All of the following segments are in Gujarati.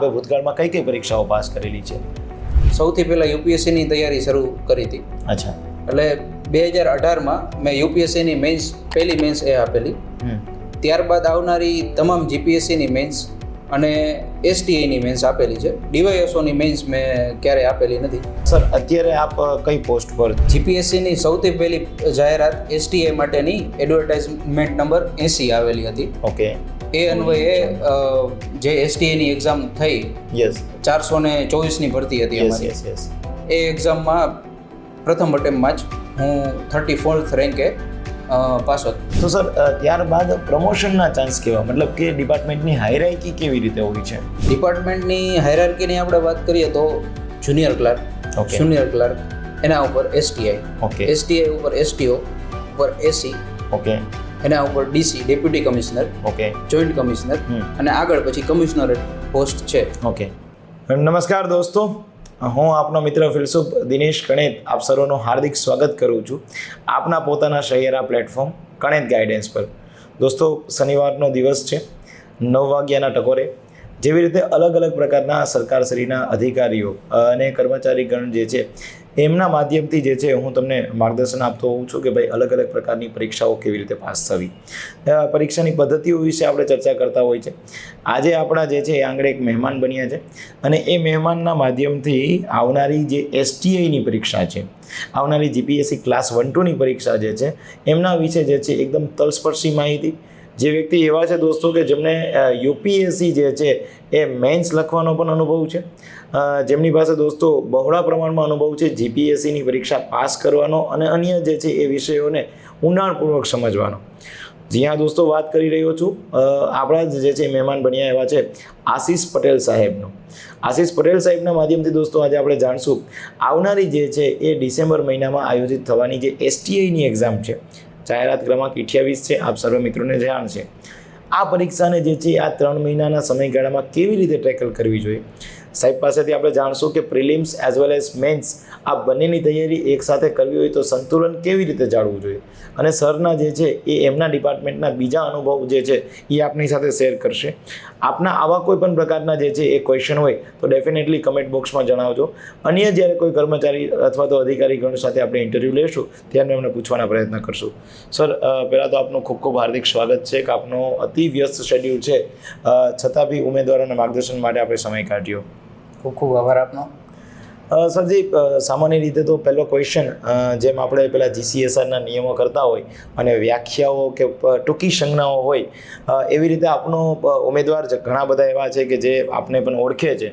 ભૂતકાળમાં કઈ પરીક્ષાઓ પાસ કરેલી છે? સૌથી પહેલાં યુપીએસસીની તૈયારી શરૂ કરી હતી. અચ્છા. એટલે 2018માં મેં યુપીએસસીની મેન્સ પહેલી મેન્સ એ આપેલી. ત્યારબાદ આવનારી તમામ જીપીએસસીની મેન્સ અને એસટીઆઈની મેન્સ આપેલી છે. ડીવાયએસઓની મેન્સ મેં ક્યારેય આપેલી નથી. સર, અત્યારે આપ કઈ પોસ્ટ પર? જીપીએસસીની સૌથી પહેલી જાહેરાત એસટીઆઈ માટેની એડવર્ટાઇઝમેન્ટ નંબર 80 આવેલી હતી. ઓકે. એ અન્વયે જે એસટીઆઈની એક્ઝામ થઈ, યસ, 424ની ભરતી હતી અમારી. એ એક્ઝામમાં પ્રથમ અટેમ્પમાં જ હું 34th રેન્કે પાસ હતો. તો સર, ત્યારબાદ પ્રમોશનના ચાન્સ કેવા, મતલબ કે ડિપાર્ટમેન્ટની હાયરાર્કી કેવી રીતે હોય છે? ડિપાર્ટમેન્ટની હાયરાર્કીની આપણે વાત કરીએ તો જુનિયર ક્લાર્ક, જુનિયર ક્લાર્ક, એના ઉપર એસટીઆઈ, ઓકે, એસટીઆઈ ઉપર એસટીઓ, ઉપર એસી, ઓકે, એના ઉપર DC, deputy commissioner, okay, joint commissioner, અને આગળ પછી કમિશનરેટ પોસ્ટ છે. ઓકે. નમસ્કાર દોસ્તો, હું આપનો મિત્ર ફિલસુફ દિનેશ કણેત આપ સર્વનું હાર્દિક સ્વાગત કરું છું આપના પોતાના શહેરા પ્લેટફોર્મ કણેત ગાઈડન્સ પર. દોસ્તો, શનિવારનો દિવસ છે, 9 વાગ્યાના ટકોરે જેવી રીતે અલગ અલગ પ્રકારના સરકારશ્રીના અધિકારીઓ અને કર્મચારીગણ જે છે એમના માધ્યમથી જે છે હું તમને માર્ગદર્શન આપતો હોઉં છું કે ભાઈ અલગ અલગ પ્રકારની પરીક્ષાઓ કેવી રીતે પાસ થવી, પરીક્ષાની પદ્ધતિઓ વિશે આપણે ચર્ચા કરતા હોય છે. આજે આપણા જે છે એ આંગણે એક મહેમાન બન્યા છે અને એ મહેમાનના માધ્યમથી આવનારી જે એસટીઆઈની પરીક્ષા છે, આવનારી જીપીએસસી ક્લાસ 1-2ની પરીક્ષા જે છે એમના વિશે જે છે એકદમ તલસ્પર્શી માહિતી. જે વ્યક્તિ એવા છે દોસ્તો કે જેમને યુપીએસસી જે છે એ મેન્સ લખવાનો પણ અનુભવ છે, જેમની પાસે દોસ્તો બહોળા પ્રમાણમાં અનુભવ છે જીપીએસસીની પરીક્ષા પાસ કરવાનો અને અન્ય જે છે એ વિષયોને ઊંડાણપૂર્વક સમજવાનો. જ્યાં દોસ્તો વાત કરી રહ્યો છું આપણા જે છે મહેમાન બન્યા એવા છે આશીષ પટેલ સાહેબનો. આશીષ પટેલ સાહેબના માધ્યમથી દોસ્તો આજે આપણે જાણશું આવનારી જે છે એ ડિસેમ્બર મહિનામાં આયોજિત થવાની જે એસટીઆઈની એક્ઝામ છે, જાહેરાત ક્રમાંક 28 છે, આપ સર્વ મિત્રોને જાણ છે. આ પરીક્ષાને જે છે આ 3 મહિનાના સમયગાળામાં કેવી રીતે ટેકલ કરવી જોઈએ, સાહેબ પાસેથી આપણે જાણશું કે prelims as well as mains આ બંનેની તૈયારી એકસાથે કરવી હોય તો સંતુલન કેવી રીતે જાળવવું જોઈએ, અને સરના જે છે એ એમના ડિપાર્ટમેન્ટના બીજા અનુભવ જે છે એ આપની સાથે શેર કરશે. આપના આવા કોઈ પણ પ્રકારના જે છે એ ક્વેશ્ચન હોય તો ડેફિનેટલી કમેન્ટ બોક્સમાં જણાવજો. અન્ય જ્યારે કોઈ કર્મચારી અથવા તો અધિકારીગણ સાથે આપણે ઇન્ટરવ્યૂ લેશું ત્યારે એમને પૂછવાના પ્રયત્ન કરશું. સર, પહેલાં તો આપનું ખૂબ ખૂબ હાર્દિક સ્વાગત છે કે આપનો અતિ વ્યસ્ત શેડ્યુલ છે છતાં બી ઉમેદવારોના માર્ગદર્શન માટે આપણે સમય કાઢ્યો. ખૂબ ખૂબ આભાર આપનો. સરજી, સામાન્ય રીતે તો પહેલો ક્વેશ્ચન જેમ આપણે પેલા જીસીએસઆરના નિયમો કરતા હોય અને વ્યાખ્યાઓ કે ટૂંકી સંજ્ઞાઓ હોય એવી રીતે આપનો ઉમેદવાર ઘણા બધા એવા છે કે જે આપને પણ ઓળખે છે,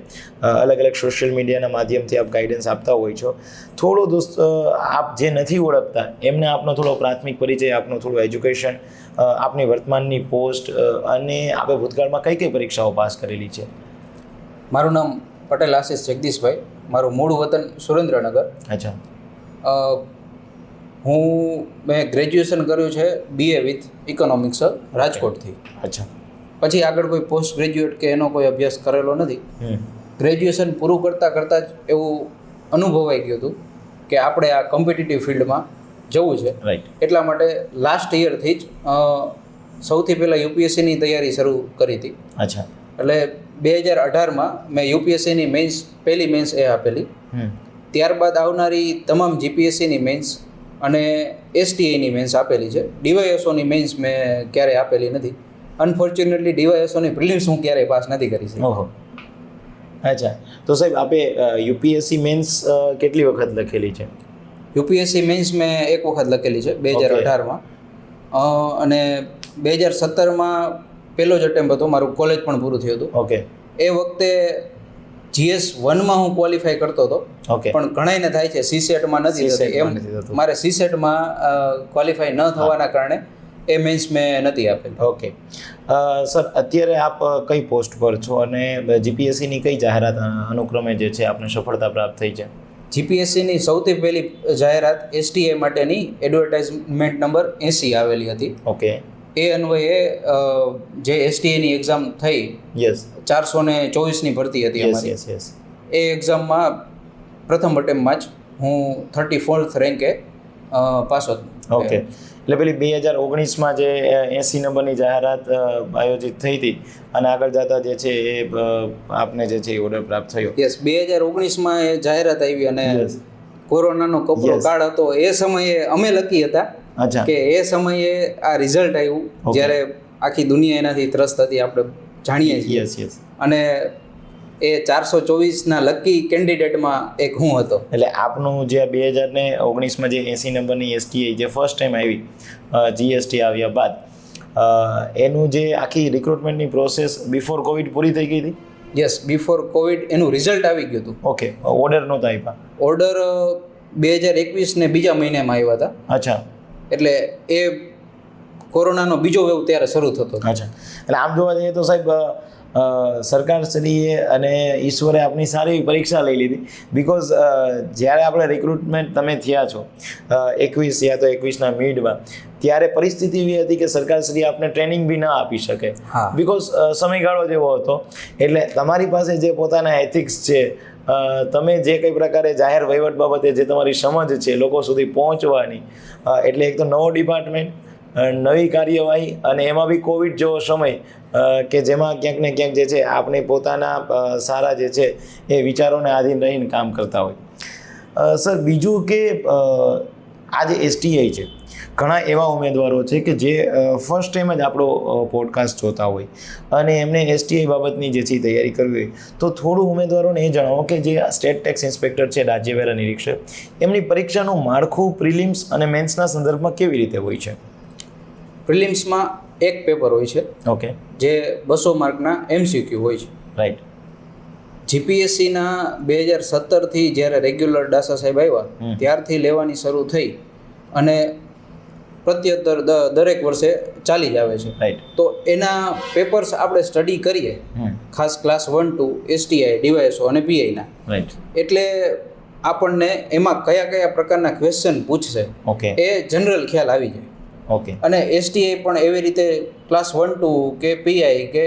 અલગ અલગ સોશિયલ મીડિયાના માધ્યમથી આપ ગાઈડન્સ આપતા હોય છો. થોડો દોસ્ત આપ જે નથી ઓળખતા એમને આપનો થોડો પ્રાથમિક પરિચય, આપનો થોડું એજ્યુકેશન, આપની વર્તમાનની પોસ્ટ અને આપણે ભૂતકાળમાં કઈ પરીક્ષાઓ પાસ કરેલી છે? મારું નામ પટેલ આશીષ જગદીશભાઈ, મારું મૂળ વતન સુરેન્દ્રનગર. અચ્છા. મેં ગ્રેજ્યુએશન કર્યું છે BA વિથ ઇકોનોમિક્સ રાજકોટથી. અચ્છા. પછી આગળ કોઈ પોસ્ટ ગ્રેજ્યુએટ કે એનો કોઈ અભ્યાસ કરેલો નથી. ગ્રેજ્યુએશન પૂરું કરતાં જ એવું અનુભવાઈ ગયું હતું કે આપણે આ કોમ્પિટિટિવ ફિલ્ડમાં જવું છે. એટલા માટે લાસ્ટ યરથી જ સૌથી પહેલાં યુપીએસસીની તૈયારી શરૂ કરી હતી. અચ્છા. એટલે 2018માં મેં યુપીએસસીની મેન્સ પહેલી મેન્સ એ આપેલી. ત્યારબાદ આવનારી તમામ જીપીએસસીની મેન્સ અને એસટીઆઈની મેન્સ આપેલી છે. ડીવાયએસઓની મેન્સ મેં ક્યારેય આપેલી નથી. અનફોર્ચ્યુનેટલી ડીવાયએસઓની પ્રિલિમ્સ હું ક્યારેય પાસ નથી કરી શકી. ઓહો. અચ્છા. તો સાહેબ આપે યુપીએસસી મેન્સ કેટલી વખત લખેલી છે? યુપીએસસી મેન્સ મેં એક વખત લખેલી છે 2018માં, અને 2017માં પહેલો જ અટેમ્પ હતો. મારું કોલેજ પણ પૂરું થયું હતું. ઓકે. એ વખતે GS 1માં હું ક્વોલિફાય કરતો હતો. ઓકે. પણ ઘણાઈને થાય છે સીસેટમાં નથી થતી. એમ મારે સીસેટમાં ક્વોલિફાય ન થવાના કારણે એ મેન્સ મેં નથી આપેલી. ઓકે. સર, અત્યારે આપ કઈ પોસ્ટ પર છો અને જીપીએસસીની કઈ જાહેરાત અનુક્રમે જે છે આપને સફળતા પ્રાપ્ત થઈ છે? જીપીએસસીની સૌથી પહેલી જાહેરાત એસટીઆઈ માટેની એડવર્ટાઇઝમેન્ટ નંબર 80 આવેલી હતી. ઓકે. એ અન્વયે જે એસટીઆઈની એક્ઝામ થઈ, યસ, 424ની ભરતી હતી અમારી. એ એક્ઝામમાં પ્રથમ અટેમ્પમાં જ હું 34th રેન્કે પાસ હતો. ઓકે, એટલે પેલી 2019માં જે 80 નંબરની જાહેરાત આયોજિત થઈ હતી અને આગળ જતા જે છે એ આપને જે છે એ ઓર્ડર પ્રાપ્ત થયો. યસ, 2019માં એ જાહેરાત આવી અને કોરોનાનો કપરો કાળ હતો. એ સમયે અમે લકી હતા કે એ સમયે આ રિઝલ્ટ આવ્યું જ્યારે આખી દુનિયા એનાથી ત્રસ્ત હતી, આપણે જાણીએ છીએ. અને એ 424ના લકી કેન્ડિડેટમાં એક હું હતો. એટલે આપનું જે 2019માં જે 80 નંબરની એસટીઆઈ જે ફર્સ્ટ ટાઈમ આવી જીએસટી આવ્યા બાદ એનું જે આખી રિક્રુટમેન્ટની પ્રોસેસ બિફોર કોવિડ પૂરી થઈ ગઈ હતી? યસ, બિફોર કોવિડ એનું રિઝલ્ટ આવી ગયું હતું. ઓકે, ઓર્ડર નહોતા આપ્યા? ઓર્ડર 2021 બીજા મહિનામાં આવ્યા હતા. અચ્છા, એટલે એ કોરોનાનો બીજો વેવ ત્યારે શરૂ થતો. અચ્છા, એટલે આમ જોવા જઈએ તો સાહેબ સરકારશ્રીએ અને ઈશ્વરે આપની સારી પરીક્ષા લઈ લીધી. બિકોઝ જ્યારે આપણે રિક્રુટમેન્ટ તમે થયા છો 21 યા તો 21ના મિડમાં, ત્યારે પરિસ્થિતિ એવી હતી કે સરકારશ્રી આપને ટ્રેનિંગ બી ના આપી શકે. બિકોઝ સમયગાળો જેવો હતો. એટલે તમારી પાસે જે પોતાના એથિક્સ છે, તમે જે કઈ પ્રકારે જાહેર વહીવટ બાબતે જે તમારી સમજ છે લોકો સુધી પહોંચવાની, એટલે એક તો નવો ડિપાર્ટમેન્ટ, નવી કાર્યવાહી, અને એમાં બી કોવિડ જેવો સમય કે જેમાં ક્યાંક ને ક્યાંક જે છે આપણે પોતાના સારા જે છે એ વિચારોને આધીન રહીને કામ કરતા હોય. સર, બીજું કે આ જે એસટીઆઈ છે, ઘણા એવા ઉમેદવારો છે કે જે ફર્સ્ટ ટાઈમ જ આપણો પોડકાસ્ટ જોતા હોય અને એમને એસટીઆઈ બાબતની જે છે તૈયારી કરવી હોય, તો થોડું ઉમેદવારોને એ જણાવો કે જે સ્ટેટ ટેક્સ ઇન્સ્પેક્ટર છે, રાજ્ય વેરા નિરીક્ષક, એમની પરીક્ષાનું માળખું પ્રિલિમ્સ અને મેન્સના સંદર્ભમાં કેવી રીતે હોય છે? પ્રિલિમ્સમાં એક પેપર હોય છે, ઓકે, જે 200 માર્કના એમસીક્યુ હોય છે. રાઈટ. જીપીએસસીના 2017થી જ્યારે રેગ્યુલર દાસા સાહેબ આવ્યા ત્યારથી લેવાની શરૂ થઈ અને પ્રત્યુત્તર દરેક વર્ષે ચાલી જ આવે છે. રાઈટ. તો એના પેપર્સ આપણે સ્ટડી કરીએ, ખાસ ક્લાસ 1 to એસટીઆઈ, ડીવાયએસઓ અને પીઆઈના. રાઈટ. એટલે આપણને એમાં કયા કયા પ્રકારના ક્વેશ્ચન પૂછશે ઓકે એ જનરલ ખ્યાલ આવી જાય. ઓકે. અને એસટીઆઈ પણ એવી રીતે ક્લાસ 1 to કે પીઆઈ કે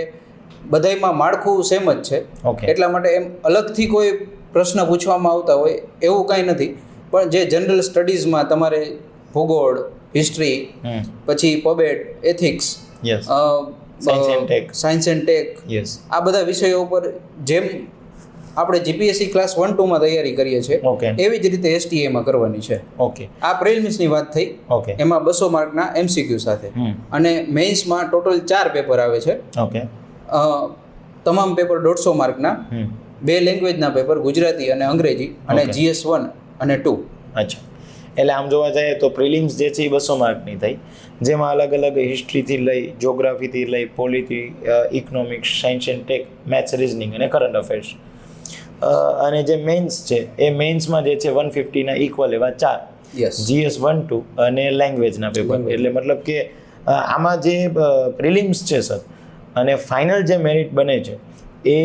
બધાયમાં માળખું સેમ જ છે. ઓકે. એટલા માટે એમ અલગથી કોઈ પ્રશ્ન પૂછવામાં આવતા હોય એવું કાંઈ નથી. પણ જે જનરલ સ્ટડીઝમાં તમારે ભૂગોળ, હિસ્ટ્રી, પછી પબેટ, એથિક્સ, સાયન્સ એન્ડ ટેક, આ બધા વિષયો ઉપર જેમ આપણે જીપીએસસી ક્લાસ 1 2 માં તૈયારી કરીએ છીએ એવી જ રીતે એસટીએમાં કરવાની છે. ઓકે. આ પ્રિલિમ્સની વાત થઈ. ઓકે. એમાં 200 માર્કના એમસીક્યુ સાથે અને મેઇન્સમાં ટોટલ 4 પેપર આવે છે. ઓકે. તમામ પેપર 150 માર્કના, 2 લેંગ્વેજના પેપર, ગુજરાતી અને અંગ્રેજી, અને GS 1 અને 2. અચ્છા, એટલે આમ જોવા જઈએ તો પ્રિલિમ્સ જે છે એ 200 માર્કની થઈ, જેમાં અલગ અલગ હિસ્ટ્રીથી લઈ, જોગ્રાફીથી લઈ, polity, economics, science and tech, maths, reasoning અને કરંટ અફેર્સ. અને જે મેઇન્સ છે એ મેઇન્સમાં જે છે 150ના ઇક્વલ એવા 4 GS 1 2 અને લેંગ્વેજના પેપર. એટલે મતલબ કે આમાં જે પ્રિલિમ્સ છે સર, અને ફાઇનલ જે મેરિટ બને છે એ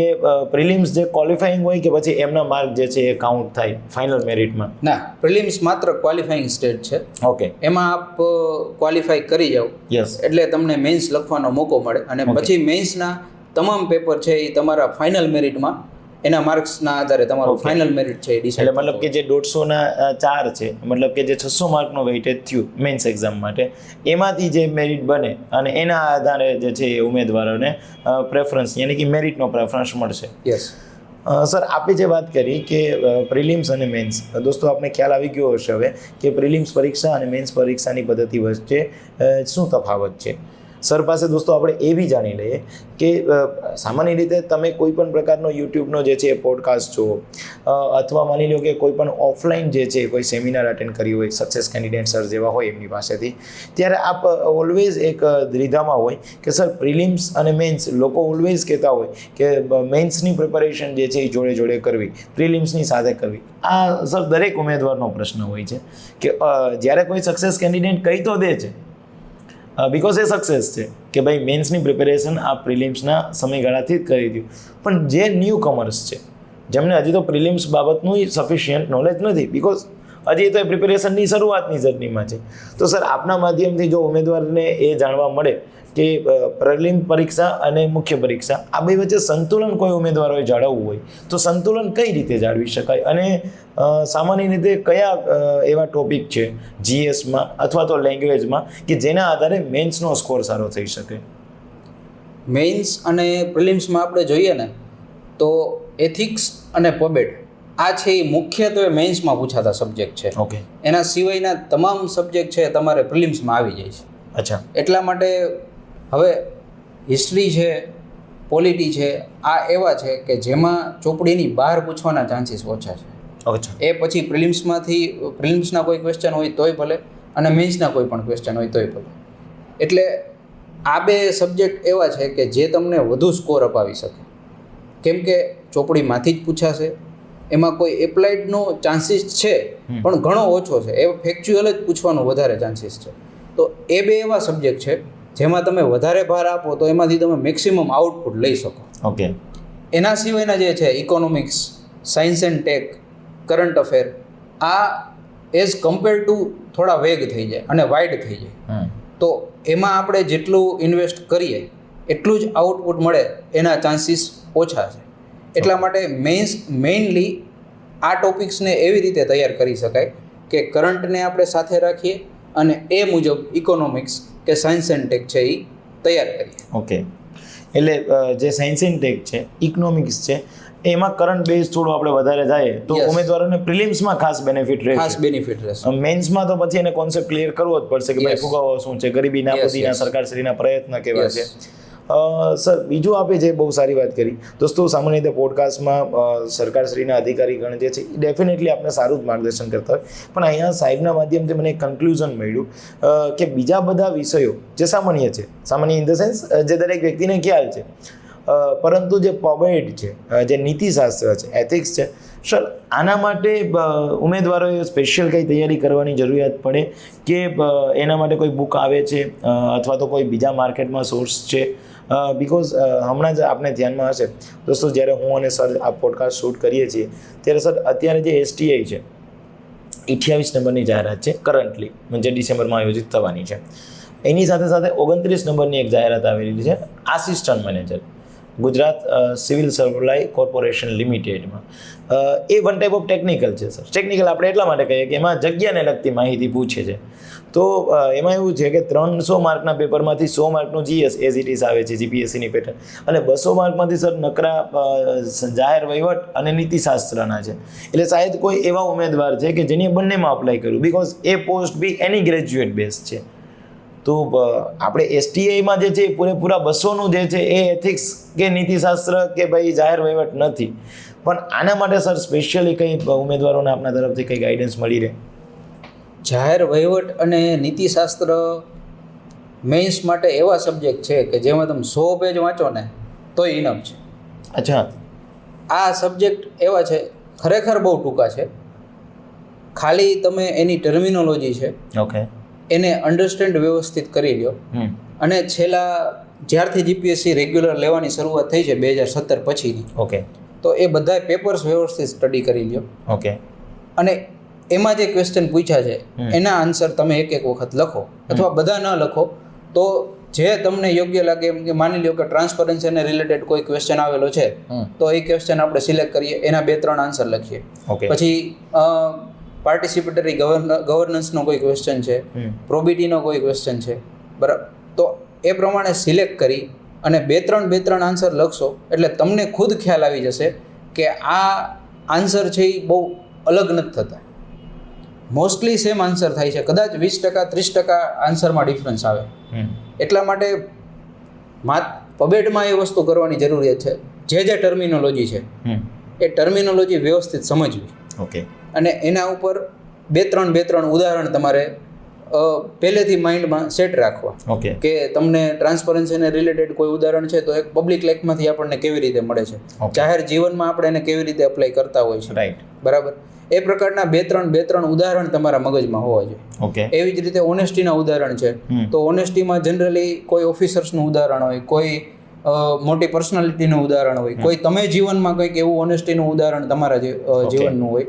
પ્રિલિમ્સ જે ક્વોલિફાઈંગ હોય કે પછી એમના માર્ક જે છે એ કાઉન્ટ થાય ફાઇનલ મેરિટમાં? ના, પ્રિલિમ્સ માત્ર ક્વોલિફાઈંગ સ્ટેજ છે. ઓકે. એમાં આપ ક્વોલિફાઈ કરી જાઓ એટલે તમને મેઇન્સ લખવાનો મોકો મળે, અને પછી મેઇન્સના તમામ પેપર છે એ તમારા ફાઇનલ મેરિટમાં એના માર્ક્સના આધારે તમારું ફાઇનલ મેરિટ છે એ ડિસાઇડ. એટલે મતલબ કે જે 150ના 4 છે, મતલબ કે જે 600 માર્કનો વેઇટેજ થયું મેન્સ એક્ઝામ માટે, એમાંથી જે મેરિટ બને અને એના આધારે જે છે એ ઉમેદવારોને પ્રેફરન્સ યાની કે મેરિટનો પ્રેફરન્સ મળશે. યસ. સર, આપે જે વાત કરી કે પ્રિલિમ્સ અને મેન્સ, દોસ્તો આપને ખ્યાલ આવી ગયો હશે હવે કે પ્રિલિમ્સ પરીક્ષા અને મેન્સ પરીક્ષાની પદ્ધતિ વચ્ચે શું તફાવત છે. સર પાસે દોસ્તો આપણે એ બી જાણી લઈએ કે સામાન્ય રીતે તમે કોઈ પણ પ્રકારનો યુટ્યુબનો જે છે એ પોડકાસ્ટ જુઓ, અથવા માની લો કે કોઈ પણ ઓફલાઈન જે છે કોઈ સેમિનાર અટેન્ડ કરી હોય સક્સેસ કેન્ડિડેટ સર જેવા હોય એમની પાસેથી, ત્યારે આપ ઓલવેઝ એક દ્વિધામાં હોય કે સર પ્રિલિમ્સ અને મેન્સ, લોકો ઓલવેઝ કહેતા હોય કે મેન્સની પ્રિપેરેશન જે છે એ જોડે જોડે કરવી, પ્રિલિમ્સની સાથે કરવી. આ સર દરેક ઉમેદવારનો પ્રશ્ન હોય છે કે જ્યારે કોઈ સક્સેસ કેન્ડિડેટ કહી તો દે છે બિકોઝ એ સક્સેસ છે કે ભાઈ મેન્સની પ્રિપેરેશન આ પ્રિલિમ્સના સમયગાળાથી જ કરી દઉં, પણ જે ન્યૂ કમર્સ છે, જેમને હજી તો પ્રિલિમ્સ બાબતનું સફિશિયન્ટ નોલેજ નથી, બિકોઝ હજી તો એ પ્રિપેરેશનની શરૂઆતની જર્નીમાં છે, તો સર આપના માધ્યમથી જો ઉમેદવારને એ જાણવા મળે કે પ્રિલિમ પરીક્ષા અને મુખ્ય પરીક્ષા આ બે વચ્ચે સંતુલન કોઈ ઉમેદવારોએ જાળવવું હોય તો સંતુલન કઈ રીતે જાળવી શકાય અને સામાન્ય રીતે કયા એવા ટોપિક છે જીએસમાં અથવા તો લેંગ્વેજમાં કે જેના આધારે મેન્સનો સ્કોર સારો થઈ શકે? મેઇન્સ અને પ્રિલિમ્સમાં આપણે જોઈએ ને તો એથિક્સ અને પબેટ આ છે એ મુખ્યત્વે મેઇન્સમાં પૂછાતા સબ્જેક્ટ છે. ઓકે. એના સિવાયના તમામ સબ્જેક્ટ છે તમારે પ્રિલિમ્સમાં આવી જાય છે. અચ્છા. એટલા માટે હવે હિસ્ટ્રી છે, પોલિટી છે, આ એવા છે કે જેમાં ચોપડીની બહાર પૂછવાના ચાન્સીસ ઓછા છે. અચ્છા. એ પછી પ્રિલિમ્સના કોઈ ક્વેશ્ચન હોય તોય ભલે અને મેઇન્સના કોઈ પણ ક્વેશ્ચન હોય તોય ભલે. એટલે આ બે સબ્જેક્ટ એવા છે કે જે તમને વધુ સ્કોર અપાવી શકે, કેમ કે ચોપડીમાંથી જ પૂછાશે, એમાં કોઈ એપ્લાઇડનો ચાન્સીસ છે પણ ઘણો ઓછો છે, એ ફેક્ચ્યુઅલ જ પૂછવાનો વધારે ચાન્સીસ છે. તો એ બે એવા સબ્જેક્ટ છે જેમાં તમે વધારે ભાર આપો તો એમાંથી તમે મેક્સિમમ આઉટપુટ લઈ શકો. ઓકે. એના સિવાયના જે છે economics, science and tech, current affair, આ એઝ કમ્પેર ટુ થોડા વેગ થઈ જાય અને વાઇડ થઈ જાય. તો એમાં આપણે જેટલું ઇન્વેસ્ટ કરીએ એટલું જ આઉટપુટ મળે એના ચાન્સીસ ઓછા છે. એટલા માટે મેઇનલી આ ટોપિક્સને એવી રીતે તૈયાર કરી શકાય કે કરંટને આપણે સાથે રાખીએ અને એ મુજબ ઇકોનોમિક્સ કે સાયન્સ એન્ડ ટેક છે એ તૈયાર કરીએ. ઓકે. એટલે જે સાયન્સ એન્ડ ટેક છે, ઇકોનોમિક્સ છે, એમાં કરંટ બેઝ થોડું આપણે વધારે જાય તો ઉમેદવારોને પ્રિલિમ્સમાં ખાસ બેનિફિટ રહેશે. મેન્સમાં તો પછી એને કોન્સેપ્ટ ક્લિયર કરવો જ પડશે કે ભાઈ ફુગાવો શું છે, ગરીબી નાબૂદીના સરકારશ્રીના પ્રયત્ન કેવા છે. સર, બીજું આપે જે બહુ સારી વાત કરી દોસ્તો, સામાન્ય રીતે પોડકાસ્ટમાં સરકારશ્રીના અધિકારીગણ જે છે એ ડેફિનેટલી આપણે સારું જ માર્ગદર્શન કરતા હોય, પણ અહીંયા સાહેબના માધ્યમથી મને એક કન્ક્લુઝન મળ્યું કે બીજા બધા વિષયો જે સામાન્ય છે, સામાન્ય ઇન ધ સેન્સ જે દરેક વ્યક્તિને ખ્યાલ છે, પરંતુ જે પબેટ છે, જે નીતિશાસ્ત્ર છે, એથિક્સ છે, સર આના માટે ઉમેદવારોએ સ્પેશિયલ કંઈ તૈયારી કરવાની જરૂરિયાત પડે કે એના માટે કોઈ બુક આવે છે અથવા તો કોઈ બીજા માર્કેટમાં સોર્સ છે? બિકોઝ હમણાં જ આપને ધ્યાનમાં હશે દોસ્તો, જ્યારે હું અને સર આ પોડકાસ્ટ શૂટ કરીએ છીએ ત્યારે સર અત્યારે જે STI છે 28 નંબરની જાહેરાત છે કરન્ટલી, જે ડિસેમ્બરમાં આયોજિત થવાની છે. એની સાથે સાથે 29 નંબરની એક જાહેરાત આવેલી છે assistant manager Gujarat civil supply corporation લિમિટેડમાં. એ વન ટાઈપ ઓફ ટેકનિકલ છે સર. ટેકનિકલ આપણે એટલા માટે કહીએ કે એમાં જગ્યાને લગતી માહિતી પૂછે છે. તો એમાં એવું છે કે 300 માર્કના પેપરમાંથી 100 માર્કનું GS એઝ ઇટ ઇઝ આવે છે, GPSCની પેટર્ન, અને 200 માર્કમાંથી સર નકરા જાહેર વહીવટ અને નીતિશાસ્ત્રના છે. એટલે શાયદ કોઈ એવા ઉમેદવાર છે કે જેને બંનેમાં અપ્લાય કર્યું, બિકોઝ એ પોસ્ટ બી એની ગ્રેજ્યુએટ બેઝ છે. તો આપણે STIમાં જે છે પૂરેપૂરા 200નું જે છે એ એથિક્સ કે નીતિશાસ્ત્ર કે ભાઈ જાહેર વહીવટ નથી, પણ આના માટે સર સ્પેશિયલી કંઈ ઉમેદવારોને આપના તરફથી કંઈ ગાઈડન્સ મળી રહે? જાહેર વહીવટ અને નીતિશાસ્ત્ર મેઇન્સ માટે એવા સબ્જેક્ટ છે કે જેમાં તમે 100 પેજ વાંચો ને તોય ઇનફ છે. અચ્છા. આ સબ્જેક્ટ એવા છે, ખરેખર બહુ ટૂંકા છે, ખાલી તમે એની ટર્મિનોલોજી છે ઓકે એને અન્ડરસ્ટેન્ડ વ્યવસ્થિત કરી લ્યો, અને છેલ્લા જ્યારથી GPSC રેગ્યુલર લેવાની શરૂઆત થઈ છે 2017 પછીની, ઓકે, તો એ બધા પેપર્સ વ્યવસ્થિત સ્ટડી કરી લ્યો. ઓકે. અને એમાં જે ક્વેશ્ચન પૂછ્યા છે એના આન્સર તમે એક વખત લખો, અથવા બધા ન લખો તો જે તમને યોગ્ય લાગે. એમ કે માની લ્યો કે ટ્રાન્સપરન્સીને રિલેટેડ કોઈ ક્વેશ્ચન આવેલો છે તો એ ક્વેશ્ચન આપણે સિલેક્ટ કરીએ, એના 2-3 આન્સર લખીએ. પછી પાર્ટિસિપેટરી ગવર્નન્સનો કોઈ ક્વેશ્ચન છે, પ્રોબિટીનો કોઈ ક્વેશ્ચન છે, બરાબર, તો એ પ્રમાણે સિલેક્ટ કરી અને 2-3 આન્સર લખશો એટલે તમને ખુદ ખ્યાલ આવી જશે કે આ આન્સર છે એ બહુ અલગ નથી થતા, મોસ્ટલી સેમ આન્સર થાય છે. કદાચ 20% 30% આન્સરમાં ડિફરન્સ આવે. એટલા માટે પબેટમાં એ વસ્તુ કરવાની જરૂરિયાત છે, જે ટર્મિનોલોજી છે એ ટર્મિનોલોજી વ્યવસ્થિત સમજવી. ઓકે. અને એના ઉપર 2-3 ઉદાહરણ તમારે પહેલેથી માઇન્ડમાં સેટ રાખવા. ઓકે. કે તમને ટ્રાન્સપરન્સીને રિલેટેડ કોઈ ઉદાહરણ છે તો એક પબ્લિક લાઈફમાંથી આપણને કેવી રીતે મળે છે, જાહેર જીવનમાં આપણે એને કેવી રીતે એપ્લાય કરતા હોય છે, રાઈટ, બરાબર. એ પ્રકારના 2-3 ઉદાહરણ તમારા મગજમાં હોવા જોઈએ. ઓકે. એવી જ રીતે ઓનેસ્ટીના ઉદાહરણ છે તો ઓનેસ્ટીમાં જનરલી કોઈ ઓફિસર્સનું ઉદાહરણ હોય, કોઈ મોટી પર્સનાલિટીનું ઉદાહરણ હોય, કોઈ તમે જીવનમાં કંઈક એવું ઓનેસ્ટીનું ઉદાહરણ તમારા જીવનનું હોય,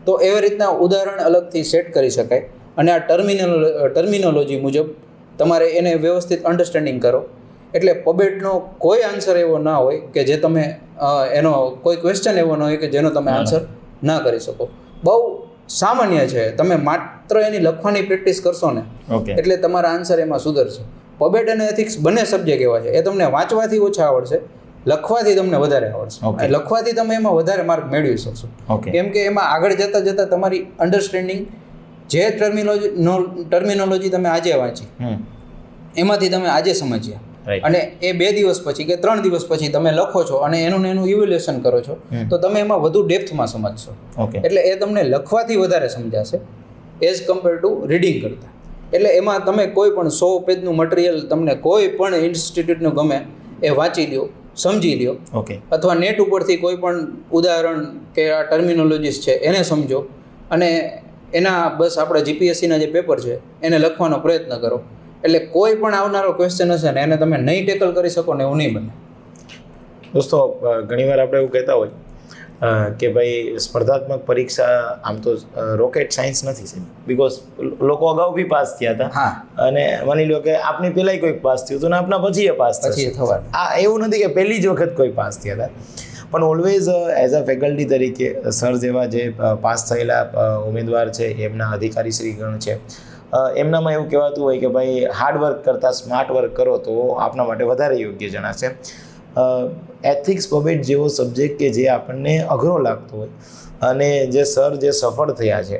તો એવી રીતના ઉદાહરણ અલગથી સેટ કરી શકાય અને આ ટર્મિનોલોજી મુજબ તમારે એને વ્યવસ્થિત અન્ડરસ્ટેન્ડિંગ કરો. એટલે પબેટનો કોઈ આન્સર એવો ના હોય કે જે તમે એનો કોઈ ક્વેશ્ચન એવો ન હોય કે જેનો તમે આન્સર ના કરી શકો. બહુ સામાન્ય છે. તમે માત્ર એની લખવાની પ્રેક્ટિસ કરશો ને એટલે તમારા આન્સર એમાં સુધરશે. પબેટ અને એથિક્સ બંને સબ્જેક્ટ એવા છે, એ તમને વાંચવાથી ઓછા આવડશે, લખવાથી તમને વધારે આવડશે. લખવાથી તમે એમાં વધારે માર્ક મેળવી શકશો, કેમ કે એમાં આગળ જતાં તમારી અન્ડરસ્ટેન્ડિંગ જે ટર્મિનોલોજી તમે આજે વાંચી એમાંથી તમે આજે સમજ્યા અને એ 2 દિવસ પછી કે 3 દિવસ પછી તમે લખો છો અને એનું ઇવેલ્યુએશન કરો છો તો તમે એમાં વધુ ડેપ્થમાં સમજશો. એટલે એ તમને લખવાથી વધારે સમજાશે એઝ કમ્પેર ટુ રીડિંગ કરતાં. એટલે એમાં તમે કોઈ પણ 100 પેજનું મટીરિયલ તમને કોઈ પણ ઇન્સ્ટિટ્યૂટનું ગમે એ વાંચી લ્યો, સમજી લ્યો, અથવા નેટ ઉપરથી કોઈ પણ ઉદાહરણ કે આ ટર્મિનોલોજીસ છે એને સમજો અને એના બસ આપણે જીપીએસસીના જે પેપર છે એને લખવાનો પ્રયત્ન કરો. એટલે કોઈ પણ આવનારો ક્વેશ્ચન હશે ને એને તમે નહીં ટેકલ કરી શકો ને એવું નહીં બને. દોસ્તો, ઘણીવાર આપણે એવું કહેતા હોય કે ભાઈ સ્પર્ધાત્મક પરીક્ષા આમ તો રોકેટ સાયન્સ નથી છે, બિકોઝ લોકો અગાઉ બી પાસ થયા હતા અને માની લો કે આપની પહેલાંય કોઈક પાસ થયું હતું ને આપના પછી એ પાસ થશે. આ એવું નથી કે પહેલી જ વખત કોઈ પાસ થયા હતા, પણ ઓલવેઝ એઝ અ ફેકલ્ટી તરીકે સર જેવા જે પાસ થયેલા ઉમેદવાર છે, એમના અધિકારી શ્રીગણ છે, એમનામાં એવું કહેવાતું હોય કે ભાઈ હાર્ડવર્ક કરતાં સ્માર્ટ વર્ક કરો તો આપના માટે વધારે યોગ્ય જણાશે. એથિક્સ પબેટ જેવો સબ્જેક્ટ કે જે આપણને અઘરો લાગતો હોય અને જે સર જે સફળ થયા છે,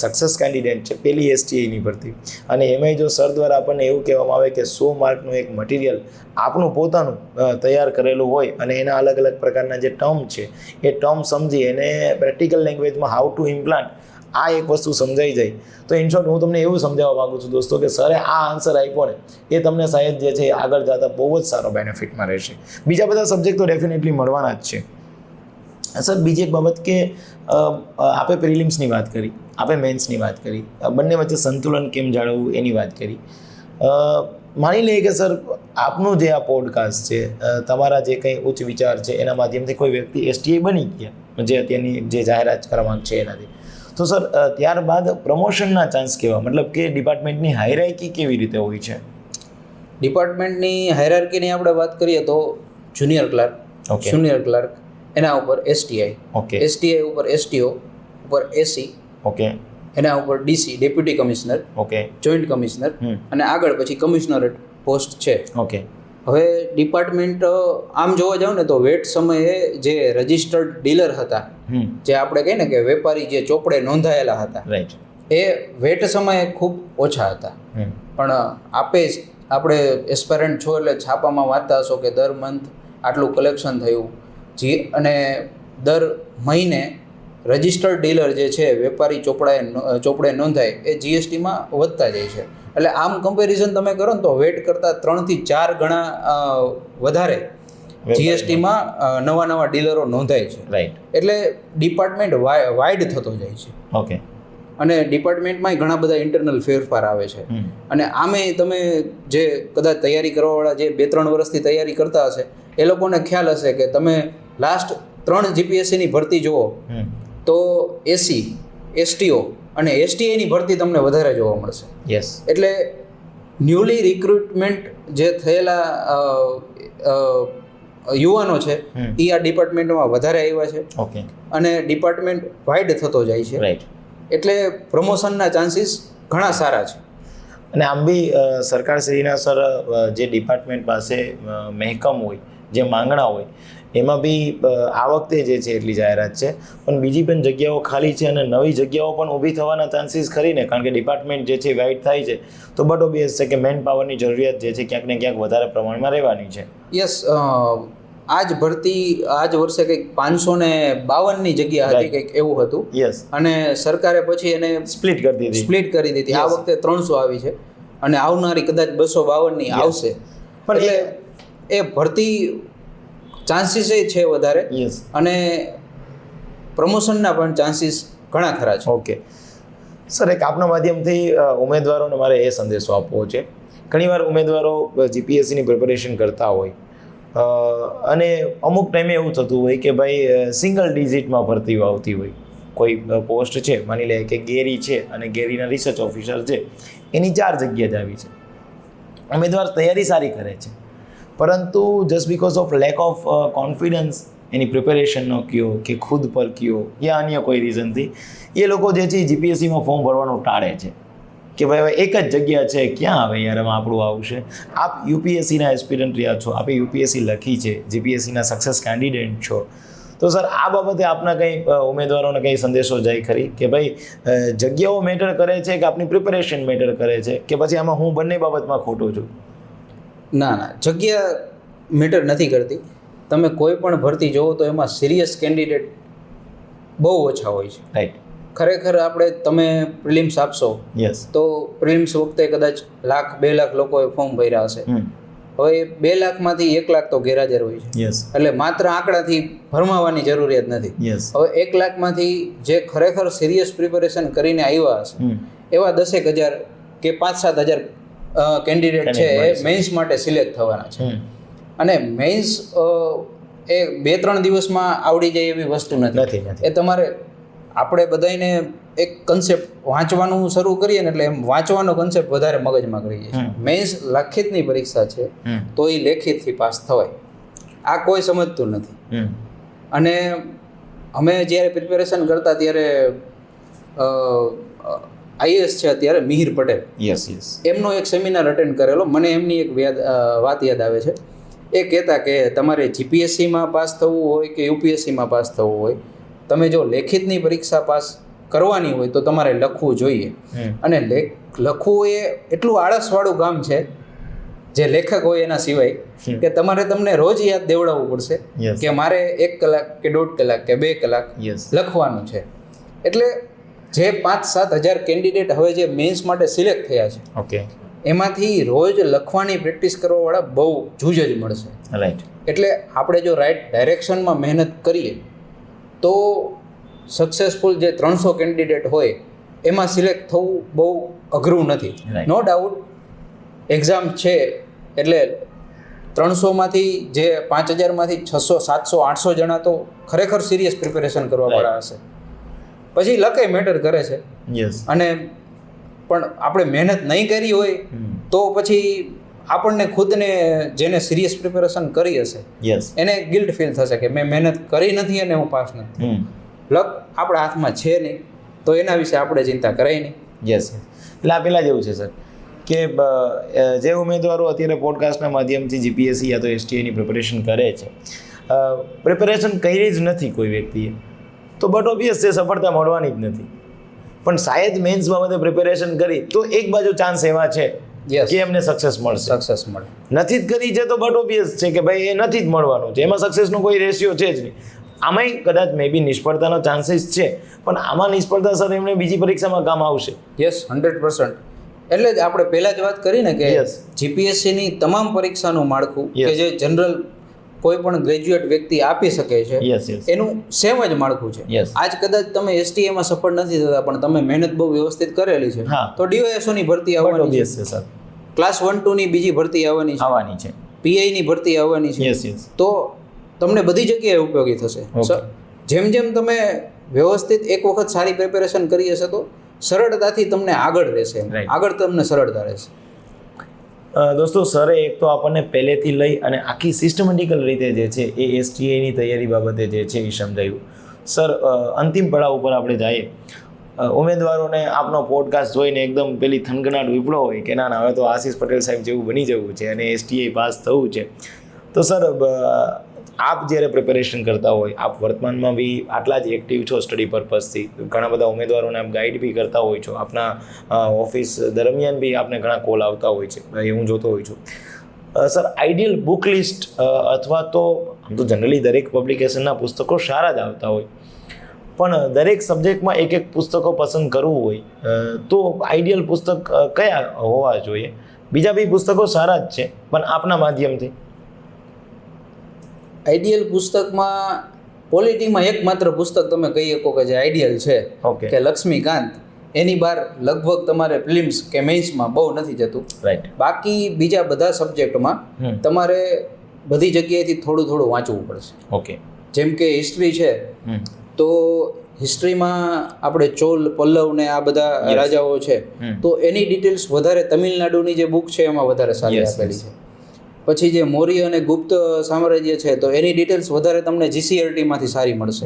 સક્સેસ કેન્ડિડેટ છે પહેલી STIની ભરતી, અને એમાંય જો સર દ્વારા આપણને એવું કહેવામાં આવે કે 100 માર્કનું એક મટીરિયલ આપણું પોતાનું તૈયાર કરેલું હોય અને એના અલગ અલગ પ્રકારના જે ટર્મ છે એ ટર્મ સમજી એને પ્રેક્ટિકલ લેંગ્વેજમાં હાઉ ટુ ઇમ્પ્લાન્ટ આ એક વસ્તુ સમજાઈ જાય તો ઇન શોર્ટ હું તમને એવું સમજાવવા માગું છું દોસ્તો કે સરે આ આન્સર આપ્યો ને એ તમને સાહેબ જે છે આગળ જતાં બહુ જ સારો બેનિફિટમાં રહેશે. બીજા બધા સબ્જેક્ટ તો ડેફિનેટલી મળવાના જ છે. સર, બીજી એક બાબત કે આપણે પ્રિલિમ્સની વાત કરી, આપણે મેન્સની વાત કરી, બંને વચ્ચે સંતુલન કેમ જાળવવું એની વાત કરી. માની લઈએ કે સર આપનું જે આ પોડકાસ્ટ છે, તમારા જે કંઈ ઉચ્ચ વિચાર છે એના માધ્યમથી કોઈ વ્યક્તિ STI બની ગયા જે અત્યારની જે જાહેરાત ક્રમાંક છે એનાથી, તો સર ત્યારબાદ પ્રમોશનના ચાન્સ કેવા, મતલબ કે ડિપાર્ટમેન્ટની હાયરાર્કી કેવી રીતે હોય છે? ડિપાર્ટમેન્ટની હાયરાર્કીની આપણે વાત કરીએ તો જુનિયર ક્લાર્ક, સિનિયર ક્લાર્ક, એના ઉપર STI, STI ઉપર STO, ઉપર AC, એના ઉપર DC, deputy commissioner, joint commissioner, અને આગળ પછી કમિશનરેટ પોસ્ટ છે. હવે ડિપાર્ટમેન્ટ આમ જોવા જાવ ને તો વેટ સમયે જે રજિસ્ટર્ડ ડીલર હતા, જે આપણે કહીએ ને કે વેપારી જે ચોપડે નોંધાયેલા હતા, એ વેટ સમયે ખૂબ ઓછા હતા. પણ આપણે એસ્પાયરન્ટ છો એટલે છાપામાં વાંચતા હશો કે દર મંથ આટલું કલેક્શન થયું, અને દર મહિને રજિસ્ટર્ડ ડીલર જે છે વેપારી ચોપડે નોંધાય એ GSTમાં વધતા જાય છે. એટલે આમ કમ્પેરિઝન તમે કરો ને તો વેટ કરતાં 3 થી 4 ગણા વધારે GSTમાં નવા ડીલરો નોંધાય છે. એટલે ડિપાર્ટમેન્ટ વાઇડ થતો જાય છે. અને ડિપાર્ટમેન્ટમાં ઘણા બધા ઇન્ટરનલ ફેરફાર આવે છે. અને આમે તમે જે કદાચ તૈયારી કરવાવાળા જે 2-3 વર્ષથી તૈયારી કરતા હશે એ લોકોને ખ્યાલ હશે કે તમે લાસ્ટ 3 GPSCની ભરતી જુઓ તો AC, STO અને STIની ભરતી તમને વધારે જોવા મળશે. એટલે ન્યૂલી રિક્રુટમેન્ટ જે થયેલા યુવાનો છે એ આ ડિપાર્ટમેન્ટમાં વધારે આવ્યા છે અને ડિપાર્ટમેન્ટ વાઇડ થતો જાય છે. એટલે પ્રમોશનના ચાન્સીસ ઘણા સારા છે. અને આમ બી સરકારશ્રીના સર જે ડિપાર્ટમેન્ટ પાસે મહેકમ હોય, જે માંગણા હોય, એમાં બી આ વખતે જે છે એટલી જાહેરાત છે, પણ બીજી પણ જગ્યાઓ ખાલી છે અને નવી જગ્યાઓ પણ ઊભી થવાના ચાન્સીસ ખરીને, કારણ કે ડિપાર્ટમેન્ટ જે છે વાઇડ થાય છે તો બટ ઓબિયસ છે કે મેન પાવરની જરૂરિયાત જે છે ક્યાંક ને ક્યાંક વધારે પ્રમાણમાં રહેવાની છે. આજ ભરતી આજ વર્ષે કંઈક 552ની જગ્યા હતી, કંઈક એવું હતું. અને સરકારે પછી એને સ્પ્લિટ કરી દીધી. આ વખતે 300 આવી છે અને આવનારી કદાચ 252ની આવશે. પણ એ ભરતી ચાન્સીસ છે વધારે અને પ્રમોશનના પણ ચાન્સીસ ઘણા ખરા છે. સર, એક આપના માધ્યમથી ઉમેદવારોને મારે એ સંદેશો આપવો છે. ઘણીવાર ઉમેદવારો GPSCની પ્રિપેરેશન કરતા હોય અને અમુક ટાઈમે એવું થતું હોય કે ભાઈ સિંગલ ડિજિટમાં ભરતીઓ આવતી હોય. કોઈ પોસ્ટ છે, માની લે કે ગેરી છે અને ગેરીના રિસર્ચ ઓફિસર છે, એની 4 જગ્યા જ આવી છે. ઉમેદવાર તૈયારી સારી કરે છે, પરંતુ just because of lack of confidence એની પ્રિપેરેશનનો કયો કે ખુદ પર કયો યા અન્ય કોઈ રીઝનથી એ લોકો જે છે જીપીએસસીમાં ફોર્મ ભરવાનું ટાળે છે કે ભાઈ હવે એક જ જગ્યા છે, ક્યાં આવે યાર એમાં આપણું આવશે. આપ યુપીએસસીના એસ્પિરન્ટ રહ્યા છો, આપે યુપીએસસી લખી છે, જીપીએસસીના સક્સેસ કેન્ડિડેટ છો, તો સર આ બાબતે આપના કંઈ ઉમેદવારોને કંઈ સંદેશો જાય ખરી કે ભાઈ જગ્યાઓ મેટર કરે છે કે આપની પ્રિપેરેશન મેટર કરે છે કે પછી આમાં હું બંને બાબતમાં ખોટો છું? ના, જગ્યા મેટર નથી કરતી. તમે કોઈ પણ ભરતી જોવો તો એમાં સિરિયસ કેન્ડિડેટ બહુ ઓછા હોય છે. રાઈટ. ખરેખર તમે પ્રિલિમ્સ આપશો તો પ્રિલિમ્સ વખતે કદાચ 1,00,000-2 લાખ લોકોએ ફોર્મ ભર્યા હશે. હવે 2 લાખમાંથી 1 લાખ તો ગેરહાજર હોય છે. એટલે માત્ર આંકડાથી ભરમાવાની જરૂરિયાત નથી. હવે 1 લાખમાંથી જે ખરેખર સિરિયસ પ્રિપેરેશન કરીને આવ્યા હશે એવા 10,000 કે 5-7 હજાર કેન્ડિડેટ છે એ મેઇન્સ માટે સિલેક્ટ થવાના છે. અને મેઇન્સ એ 2-3 દિવસમાં આવડી જાય એવી વસ્તુ નથી. એ તમારે આપણે બધાને એક કન્સેપ્ટ વાંચવાનું શરૂ કરીએ ને એટલે એમ વાંચવાનો કન્સેપ્ટ વધારે મગજમાં કરી જાય છે. મેઇન્સ લેખિતની પરીક્ષા છે તો એ લેખિતથી પાસ થવાય, આ કોઈ સમજતું નથી. અને અમે જ્યારે પ્રિપેરેશન કરતા ત્યારે આઈએએસ છે અત્યારે મિહિર પટેલ, એમનો એક સેમિનાર અટેન્ડ કરેલો. મને એમની એક વાત યાદ આવે છે. એ કહેતા કે તમારે જીપીએસસીમાં પાસ થવું હોય કે યુપીએસસીમાં પાસ થવું હોય, તમે જો લેખિતની પરીક્ષા પાસ કરવાની હોય તો તમારે લખવું જોઈએ. અને લખવું એ એટલું આળસવાળું કામ છે જે લેખક હોય એના સિવાય કે તમને રોજ યાદ દેવડાવવું પડશે કે મારે 1 કલાક કે 1.5 કલાક કે 2 કલાક લખવાનું છે. એટલે જે 5-7 હજાર કેન્ડિડેટ હવે જે મેઇન્સ માટે સિલેક્ટ થયા છે એમાંથી રોજ લખવાની પ્રેક્ટિસ કરવાવાળા બહુ જૂજ જ મળશે. રાઈટ. એટલે આપણે જો રાઈટ ડાયરેક્શનમાં મહેનત કરીએ તો સક્સેસફુલ જે 300 કેન્ડિડેટ હોય એમાં સિલેક્ટ થવું બહુ અઘરું નથી. નો ડાઉટ એક્ઝામ છે એટલે 300માંથી જે 5,000માંથી 600, 700, 800 જણા તો ખરેખર સિરિયસ પ્રિપેરેશન કરવાવાળા હશે. પછી લકે મેટર કરે છે. અને પણ આપણે મહેનત નહીં કરી હોય તો પછી આપણને ખુદને જેને સિરિયસ પ્રિપેરેશન કરી હશે એને ગિલ્ટ ફીલ થશે કે મેં મહેનત કરી નથી અને હું પાસ નથી. લક આપણા હાથમાં છે નહીં તો એના વિશે આપણે ચિંતા કરાય નહીં. એટલે આ પેલા જેવું છે સર કે જે ઉમેદવારો અત્યારે પોડકાસ્ટના માધ્યમથી જીપીએસસી યા તો એસટીએની પ્રિપેરેશન કરે છે, પ્રિપેરેશન કરી જ નથી કોઈ વ્યક્તિએ, તો બટ ઓબ્વિયસ છે સફળતા મળવાની જ નથી. પણ શાયદ મેન્સ બાબતે પ્રિપેરેશન કરી તો એક બાજુ ચાન્સ એવા છે કે એમને સક્સેસ મળે. નથી જ કરી છે તો બટ ઓબ્વિયસ છે કે ભાઈ એ નથી જ મળવાનું છે, એમાં સક્સેસનો કોઈ રેશિયો છે જ નહીં. આમાંય કદાચ મે બી નિષ્ફળતાનો ચાન્સીસ છે, પણ આમાં નિષ્ફળતા સર એમને બીજી પરીક્ષામાં કામ આવશે. 100%. એટલે જ આપણે પહેલા જ વાત કરી ને કે જીપીએસસીની તમામ પરીક્ષાનું માળખું કે જે જનરલ કોઈ પણ ગ્રેજ્યુએટ વ્યક્તિ આપી શકે છે એનું સેમ જ માળખું છે. આજ કદાચ તમે એસટીએમાં સફળ નથી થતા પણ તમે મહેનત બહુ વ્યવસ્થિત કરેલી છે તો ડીવાયએસઓની ભરતી આવવાની છે, ક્લાસ 1-2ની બીજી ભરતી આવવાની છે, પીઆઈની ભરતી આવવાની છે. તો તમને બધી જગ્યાએ ઉપયોગી થશે. જેમ જેમ તમે વ્યવસ્થિત એક વખત સારી પ્રિપેરેશન કરી હશે તો સરળતાથી તમને આગળ રહેશે, આગળ તમને સરળતા રહેશે. દોસ્તો સરે એક તો આપણને પહેલેથી લઈ અને આખી સિસ્ટમેટિકલ રીતે જે છે એ એસટીએની તૈયારી બાબતે જે છે એ સમજાયું. સર અંતિમ પડાવ ઉપર આપણે જઈએ, ઉમેદવારોને આપનો પોડકાસ્ટ જોઈને એકદમ પેલી થનગનાટ વિપળો હોય કે ના હવે તો આશીષ પટેલ સાહેબ જેવું બની જવું છે અને એસટીએ પાસ થવું છે. તો સર આપ જ્યારે પ્રિપેરેશન કરતા હોય, આપ વર્તમાનમાં બી આટલા જ એક્ટિવ છો સ્ટડી પર્પઝથી, ઘણા બધા ઉમેદવારોને આપ ગાઈડ બી કરતા હોય છો, આપના ઓફિસ દરમિયાન બી આપને ઘણા કોલ આવતા હોય છે, એ હું જોતો હોઉં છું. સર આઈડિયલ બુક લિસ્ટ અથવા તો આમ તો જનરલી દરેક પબ્લિકેશનના પુસ્તકો સારા જ આવતા હોય, પણ દરેક સબ્જેક્ટમાં એક પુસ્તકો પસંદ કરવું હોય તો આઈડિયલ પુસ્તક કયા હોવા જોઈએ? બીજા બી પુસ્તકો સારા જ છે પણ આપના માધ્યમથી. આઈડિયલ પુસ્તકમાં પોલિટીમાં એકમાત્ર પુસ્તક તમે કહી શકો કે જે આઈડિયલ છે કે લક્ષ્મીકાંત, એની બહાર લગભગ તમારે પ્રિલિમ્સ કે મેઇન્સમાં બહુ નથી જતું. બાકી બીજા બધા સબ્જેક્ટમાં તમારે બધી જગ્યાએથી થોડું વાંચવું પડશે. જેમ કે હિસ્ટ્રી છે તો હિસ્ટ્રીમાં આપણે ચોલ પલ્લવ ને આ બધા રાજાઓ છે તો એની ડિટેલ્સ વધારે તમિલનાડુની જે બુક છે એમાં વધારે સારી આપેલી છે. પછી જે મૌર્ય અને ગુપ્ત સામ્રાજ્ય છે તો એની ડિટેલ્સ વધારે તમને જીસીઆરટીમાંથી સારી મળશે.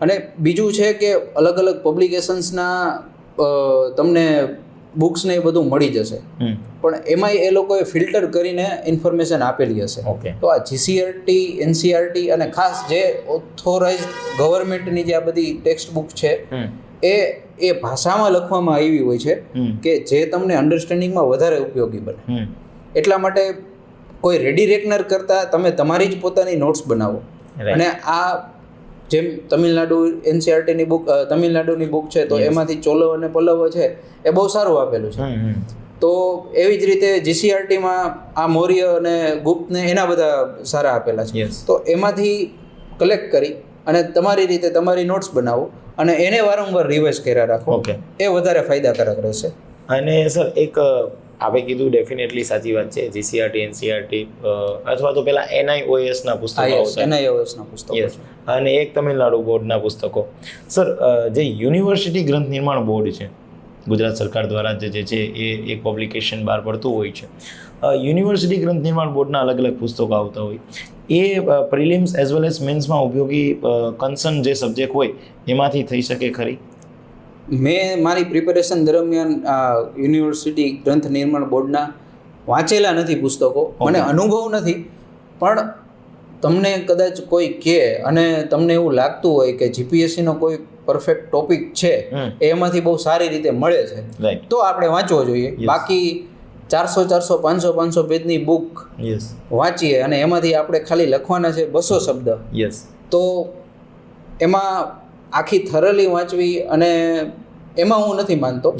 અને બીજું છે કે અલગ અલગ પબ્લિકેશન્સના તમને બુક્સ ને એ બધું મળી જશે, પણ એમાંય એ લોકોએ ફિલ્ટર કરીને ઇન્ફોર્મેશન આપેલી હશે. તો આ જીસીઆરટી, એનસીઆરટી અને ખાસ જે ઓથોરાઇઝડ ગવર્મેન્ટની જે આ બધી ટેક્સ્ટ બુક છે એ ભાષામાં લખવામાં આવી હોય છે કે જે તમને અન્ડરસ્ટેન્ડિંગમાં વધારે ઉપયોગી બને. એટલા માટે કોઈ રેડી રેકનર કરતાં તમે તમારી જ પોતાની નોટ્સ બનાવો. અને આ જેમ તમિલનાડુ એનસીઆરટીની બુક, તમિલનાડુની બુક છે તો એમાંથી ચોલો અને પલ્લવો છે એ બહુ સારું આપેલું છે. તો એવી જ રીતે જીસીઆરટીમાં આ મૌર્ય અને ગુપ્ત ને એના બધા સારા આપેલા છે. તો એમાંથી કલેક્ટ કરી અને તમારી રીતે તમારી નોટ્સ બનાવો અને એને વારંવાર રિવાઇઝ કર્યા રાખો. એ વધારે ફાયદાકારક રહેશે. અને સર એક આપણે કીધું ડેફિનેટલી સાચી વાત છે, જીસીઆરટી, એનસીઆરટી અથવા તો પેલા એનઆઈઓએસના પુસ્તકો, એનઆઈઓએસના પુસ્તકો અને એક તમિલનાડુ બોર્ડના પુસ્તકો. સર, જે યુનિવર્સિટી ગ્રંથ નિર્માણ બોર્ડ છે ગુજરાત સરકાર દ્વારા જે છે એ એક પબ્લિકેશન બહાર પડતું હોય છે. યુનિવર્સિટી ગ્રંથ નિર્માણ બોર્ડના અલગ અલગ પુસ્તકો આવતા હોય, એ પ્રિલિમ્સ એઝ વેલ એઝ મેન્સમાં ઉપયોગી કન્સર્ન જે સબ્જેક્ટ હોય એમાંથી થઈ શકે ખરી? મેં મારી પ્રિપેરેશન દરમિયાન યુનિવર્સિટી ગ્રંથ નિર્માણ બોર્ડના વાંચેલા નથી પુસ્તકો, મને અનુભવ નથી, પણ તમને કદાચ કોઈ કહે અને તમને એવું લાગતું હોય કે જીપીએસસીનો કોઈ પરફેક્ટ ટોપિક છે એમાંથી બહુ સારી રીતે મળે છે તો આપણે વાંચવો જોઈએ. બાકી 400, 500 પેજની બુક વાંચીએ અને એમાંથી આપણે ખાલી લખવાના છે 200 શબ્દ, તો એમાં આખી થરલી વાંચવી અને એમાં હું નથી માનતો.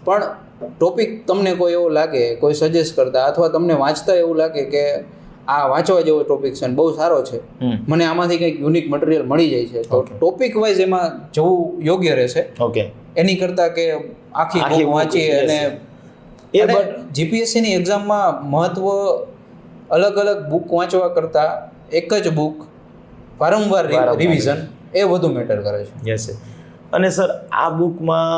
પણ ટોપિક તમને કોઈ એવો લાગે, કોઈ સજેસ્ટ કરતા અથવા તમને વાંચતા એવું લાગે કે આ વાંચવા જેવો ટોપિક છે ને બહુ સારો છે, મને આમાંથી કંઈક યુનિક મટીરિયલ મળી જાય છે, તો ટોપિક વાઇઝ એમાં જવું યોગ્ય રહેશે એની કરતાં કે આખી બુક વાંચીએ. અને જીપીએસસીની એક્ઝામમાં મહત્વ અલગ અલગ બુક વાંચવા કરતાં એક જ બુક વારંવાર રિવિઝન એ વધુ મેટર કરે છે. અને સર, આ બુકમાં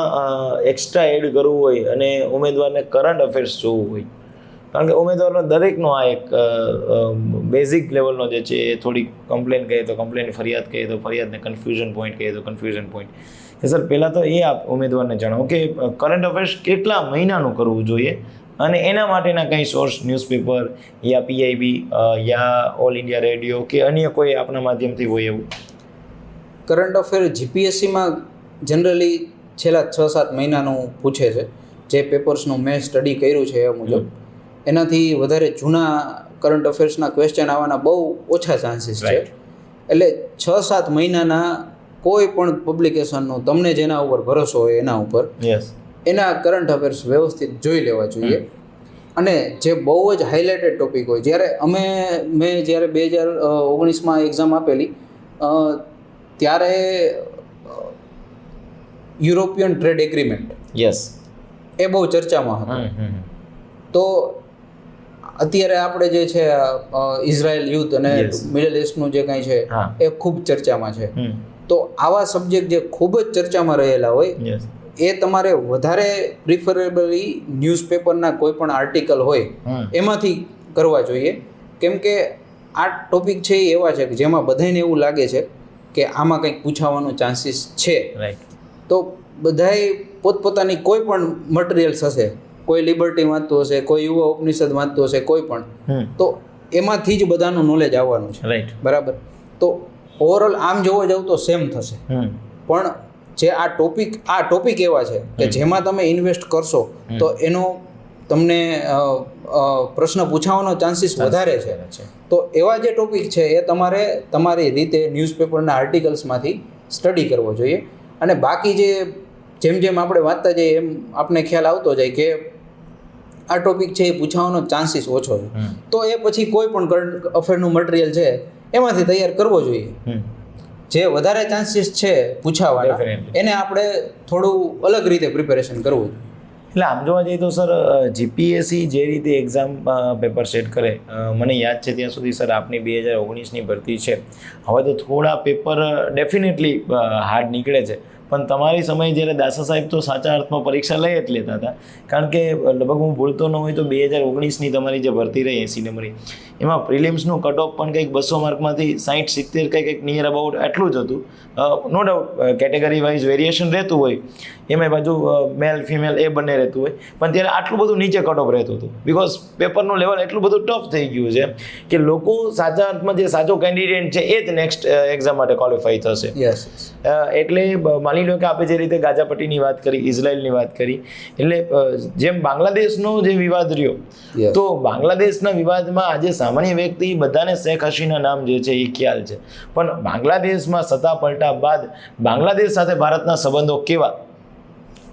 એક્સ્ટ્રા એડ કરવું હોય અને ઉમેદવારને કરંટ અફેર્સ જોવું હોય, કારણ કે ઉમેદવારનો દરેકનો આ એક બેઝિક લેવલનો જે છે એ થોડી કમ્પ્લેન કહીએ તો કમ્પ્લેન, ફરિયાદ કહીએ તો ફરિયાદને કન્ફ્યુઝન પોઈન્ટ કહીએ તો કન્ફ્યુઝન પોઈન્ટ. કે સર, પહેલાં તો એ આપ ઉમેદવારને જણાવો કે કરંટ અફેર્સ કેટલા મહિનાનું કરવું જોઈએ અને એના માટેના કંઈ સોર્સ, ન્યૂઝપેપર યા પીઆઈબી યા ઓલ ઇન્ડિયા રેડિયો કે અન્ય કોઈ આપણા માધ્યમથી હોય એવું? કરંટ અફેર જીપીએસસીમાં જનરલી છેલ્લા 6-7 મહિનાનું પૂછે છે. જે પેપર્સનું મેં સ્ટડી કર્યું છે એ મુજબ એનાથી વધારે જૂના કરંટ અફેર્સના ક્વેશ્ચન આવવાના બહુ ઓછા ચાન્સીસ છે. એટલે 6-7 મહિનાના કોઈ પણ પબ્લિકેશનનું તમને જેના ઉપર ભરોસો હોય એના ઉપર એના કરંટ અફેર્સ વ્યવસ્થિત જોઈ લેવા જોઈએ. અને જે બહુ જ હાઇલાઇટેડ ટોપિક હોય, જ્યારે મેં જ્યારે 2019માં એક્ઝામ આપેલી ત્યારે યુરોપિયન ટ્રેડ એગ્રીમેન્ટ એ બહુ ચર્ચામાં હતું. તો અત્યારે આપણે જે છે ઇઝરાયલ યુદ્ધ અને મિડલ ઇસ્ટનું જે કંઈ છે એ ખૂબ ચર્ચામાં છે. તો આવા સબ્જેક્ટ જે ખૂબ જ ચર્ચામાં રહેલા હોય એ તમારે વધારે પ્રિફરેબલી ન્યૂઝપેપરના કોઈ પણ આર્ટિકલ હોય એમાંથી કરવા જોઈએ. કેમ કે આ ટોપિક છે એ એવા છે કે જેમાં બધાને એવું લાગે છે કે આમાં કંઈક પૂછાવાનું ચાન્સીસ છે. તો બધાએ પોતપોતાની કોઈ પણ મટીરિયલ્સ હશે, કોઈ લિબર્ટી વાંચતું હશે, કોઈ યુવા ઉપનિષદ વાંચતું હશે, કોઈ પણ, તો એમાંથી જ બધાનું નોલેજ આવવાનું છે. બરાબર? તો ઓવરઓલ આમ જોવા જાવ તો સેમ થશે, પણ જે આ ટોપિક એવા છે કે જેમાં તમે ઇન્વેસ્ટ કરશો તો એનો તમને પ્રશ્ન પૂછાવાનો ચાન્સીસ વધારે છે. તો એવા જે ટોપિક છે એ તમારે તમારી રીતે ન્યૂઝપેપરના આર્ટિકલ્સમાંથી સ્ટડી કરવો જોઈએ. અને બાકી જેમ જેમ આપણે વાંચતા જઈએ એમ આપણે ખ્યાલ આવતો જાય કે આ ટોપિક છે એ પૂછાવાનો ચાન્સીસ ઓછો છે, તો એ પછી કોઈ પણ કરંટ અફેરનું મટીરિયલ છે એમાંથી તૈયાર કરવો જોઈએ. જે વધારે ચાન્સીસ છે પૂછાવાના એને આપણે થોડું અલગ રીતે પ્રિપેરેશન કરવું જોઈએ. એટલે આમ જોવા જઈએ તો સર જીપીએસસી જે રીતે એક્ઝામ પેપર સેટ કરે, મને યાદ છે ત્યાં સુધી સર આપની 2019ની ભરતી છે, હવે તો થોડા પેપર ડેફિનેટલી હાર્ડ નીકળે છે, પણ તમારી સમયે જ્યારે દાસા સાહેબ તો સાચા અર્થમાં પરીક્ષા લઈ જ લેતા હતા, કારણ કે લગભગ હું ભૂલતો ન હોય તો 2019ની તમારી જે ભરતી રહી 80 નંબરની, એમાં પ્રિલિમ્સનું કટ ઓફ પણ કંઈક 200 માર્કમાંથી 60-70 કંઈક નિયર અબાઉટ એટલું જ હતું. No doubt category wise variation રહેતું હોય, એમાં બાજુ મેલ ફિમેલ એ બંને રહેતું હોય, પણ ત્યારે આટલું બધું નીચે કટ ઓફ રહેતું હતું, બિકોઝ પેપરનું લેવલ એટલું બધું ટફ થઈ ગયું છે કે લોકો સાચા અર્થમાં જે સાચો કેન્ડિડેટ છે એ જ નેક્સ્ટ એક્ઝામ માટે ક્વોલિફાઈ થશે. એટલે માની લો કે આપણે જે રીતે ગાઝાપટ્ટીની વાત કરી, ઇઝરાયલની વાત કરી, એટલે જેમ બાંગ્લાદેશનો જે વિવાદ રહ્યો, તો બાંગ્લાદેશના વિવાદમાં આજે સામાન્ય વ્યક્તિ બધાને શેખ હસીના નામ જે છે એ ખ્યાલ છે, પણ બાંગ્લાદેશમાં સત્તા પલટા બાદ બાંગ્લાદેશ સાથે ભારતના સંબંધો કેવા,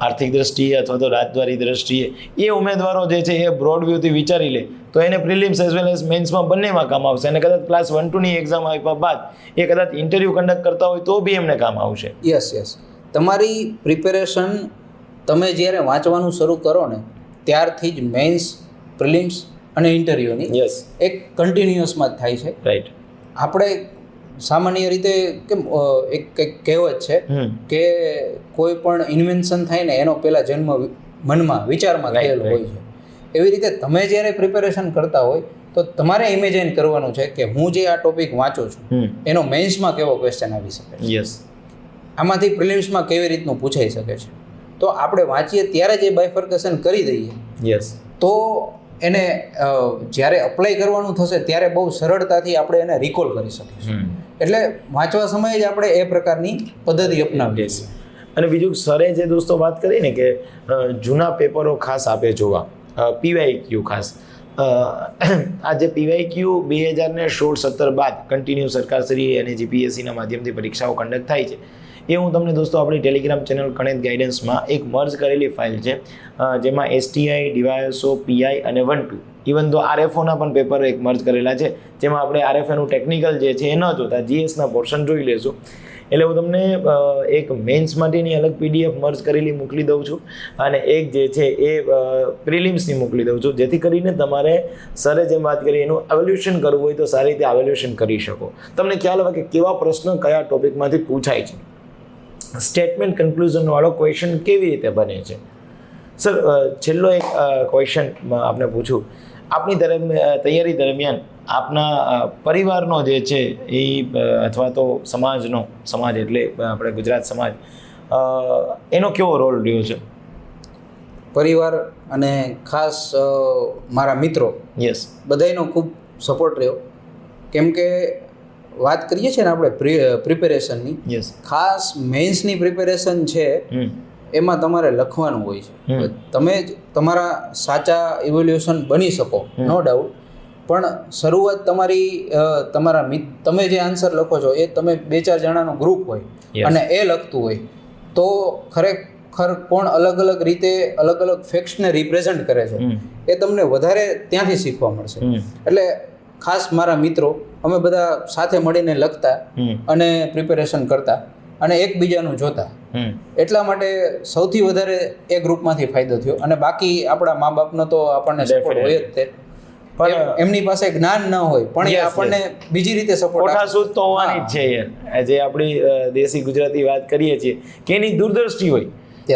આર્થિક દ્રષ્ટિએ અથવા તો રાજદ્વારી દ્રષ્ટિએ, એ ઉમેદવારો જે છે એ બ્રોડ વ્યૂથી વિચારી લે તો એને પ્રિલિમ્સ એઝ વેલ એઝ મેન્સમાં બંનેમાં કામ આવશે, અને કદાચ ક્લાસ 1-2ની એક્ઝામ આપ્યા બાદ એ કદાચ ઇન્ટરવ્યૂ કન્ડક્ટ કરતા હોય તો બી એમને કામ આવશે. યસ તમારી પ્રિપેરેશન તમે જ્યારે વાંચવાનું શરૂ કરો ને ત્યારથી જ મેન્સ, પ્રિલિમ્સ અને ઇન્ટરવ્યૂની એક કન્ટિન્યુઅસમાં જ થાય છે. રાઈટ. આપણે સામાન્ય રીતે કેમ એક કંઈક કહેવત છે કે કોઈ પણ ઇન્વેન્શન થાય ને એનો પહેલાં જન્મ મનમાં વિચારમાં થયેલો હોય છે. એવી રીતે તમે જ્યારે પ્રિપેરેશન કરતા હોય તો તમારે ઇમેજિન કરવાનું છે કે હું જે આ ટોપિક વાંચું છું એનો મેન્સમાં કેવો ક્વેશ્ચન આવી શકે છે, આમાંથી પ્રિલિમ્સમાં કેવી રીતનું પૂછાઈ શકે છે. તો આપણે વાંચીએ ત્યારે જ એ બાયફર્કેશન કરી દઈએ તો એને જ્યારે અપ્લાય કરવાનું થશે ત્યારે બહુ સરળતાથી આપણે એને રિકોલ કરી શકીશું. એટલે વાંચવા સમયે જ આપણે એ પ્રકારની પદ્ધતિ અપનાવીએ છીએ. અને બીજું સરે જે દોસ્તો વાત કરી ને કે જૂના પેપરો ખાસ આપે જોવા, પીવાયક્યુ ખાસ, આ જે પીવાયક્યુ 2016-17 બાદ કન્ટિન્યુ સરકારશ્રી અને જીપીએસસીના માધ્યમથી પરીક્ષાઓ કન્ડક્ટ થાય છે, એ હું તમને દોસ્તો આપણી ટેલિગ્રામ ચેનલ કણેત ગાઈડન્સમાં એક મર્જ કરેલી ફાઇલ છે, જેમાં એસટીઆઈ, ડીવાયએસઓ, પીઆઈ અને 1-2 ઇવન તો આરએફઓના પણ પેપર એક મર્જ કરેલા છે, જેમાં આપણે આરએફએનું ટેકનિકલ જે છે એ ન જોતા જીએસના પોર્શન જોઈ લેશું. એટલે હું તમને એક મેન્સ માટેની અલગ પીડીએફ મર્જ કરેલી મોકલી દઉં છું, અને એક જે છે એ પ્રિલિમ્સની મોકલી દઉં છું, જેથી કરીને તમારે સરે જેમ વાત કરી એનું એવોલ્યુશન કરવું હોય તો સારી રીતે એવોલ્યુશન કરી શકો, તમને ખ્યાલ આવે કે કેવા પ્રશ્ન કયા ટોપિકમાંથી પૂછાય છે, સ્ટેટમેન્ટ કન્ક્લુઝનવાળો ક્વેશ્ચન કેવી રીતે બને છે. સર છેલ્લો એક ક્વેશ્ચન આપણે પૂછું, આપની તૈયારી દરમિયાન આપના પરિવારનો જે છે એ અથવા તો સમાજ એટલે આપણે ગુજરાત સમાજ, એનો કેવો રોલ રહ્યો છે? પરિવાર અને ખાસ મારા મિત્રો બધાનો ખૂબ સપોર્ટ રહ્યો, કેમ કે વાત કરીએ છીએ ને આપણે પ્રિપેરેશનની, ખાસ મેન્સની પ્રિપેરેશન છે એમાં તમારે લખવાનું હોય છે. તમે જ તમારા સાચા ઇવેલ્યુએશન બની શકો, નો ડાઉટ, પણ શરૂઆત તમે જે આન્સર લખો છો એ તમે 2-4 જણાનું ગ્રુપ હોય અને એ લખતું હોય તો ખરેખર કોણ અલગ અલગ રીતે અલગ અલગ ફેક્ટ્સને રિપ્રેઝન્ટ કરે છે એ તમને વધારે ત્યાંથી શીખવા મળશે. એટલે ખાસ મારા મિત્રો અમે બધા સાથે મળીને લખતા અને પ્રિપેરેશન કરતા અને એકબીજાનું જોતા, એટલા માટે સૌથી વધારે એ ગ્રુપમાંથી ફાયદો થયો. અને બાકી આપણા મા બાપનો તો આપણને સપોર્ટ હોય જ તે, પણ એમની પાસે જ્ઞાન ન હોય પણ એ આપણને બીજી રીતે સપોર્ટ તો હોવાની જ છે યાર. જે આપણી દેશી ગુજરાતી વાત કરીએ છીએ કે એની દૂરદ્રષ્ટિ હોય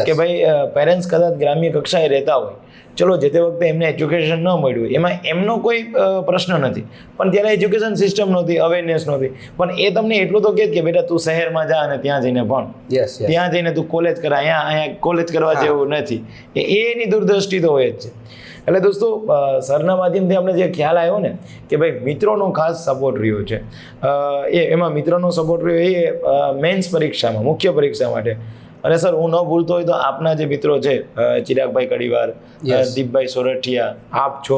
કે ભાઈ પેરેન્ટ્સ કદાચ ગ્રામ્ય કક્ષાએ રહેતા હોય, ચલો જે તે વખતે એમને એજ્યુકેશન ન મળ્યું, એમાં એમનો કોઈ પ્રશ્ન નથી, પણ ત્યારે એજ્યુકેશન સિસ્ટમ નહોતી, અવેરનેસ નહોતી, પણ એ તમને એટલું તો કહે કે બેટા તું શહેરમાં જા અને ત્યાં જઈને ભણ, ત્યાં જઈને તું કોલેજ કર, અહીંયા કોલેજ કરવા જેવું નથી, એની દૂરદ્રષ્ટિ તો હોય જ છે. એટલે દોસ્તો સરના માધ્યમથી આપણે જે ખ્યાલ આવ્યો ને કે ભાઈ મિત્રોનો ખાસ સપોર્ટ રહ્યો છે, એમાં મિત્રોનો સપોર્ટ રહ્યો એ મેન્સ પરીક્ષામાં, મુખ્ય પરીક્ષા માટે. અને સર હું ન ભૂલતો હોય તો આપના જે મિત્રો છે ચિરાગભાઈ કડીવાર, દીપભાઈ સોરઠિયા, આપ છો,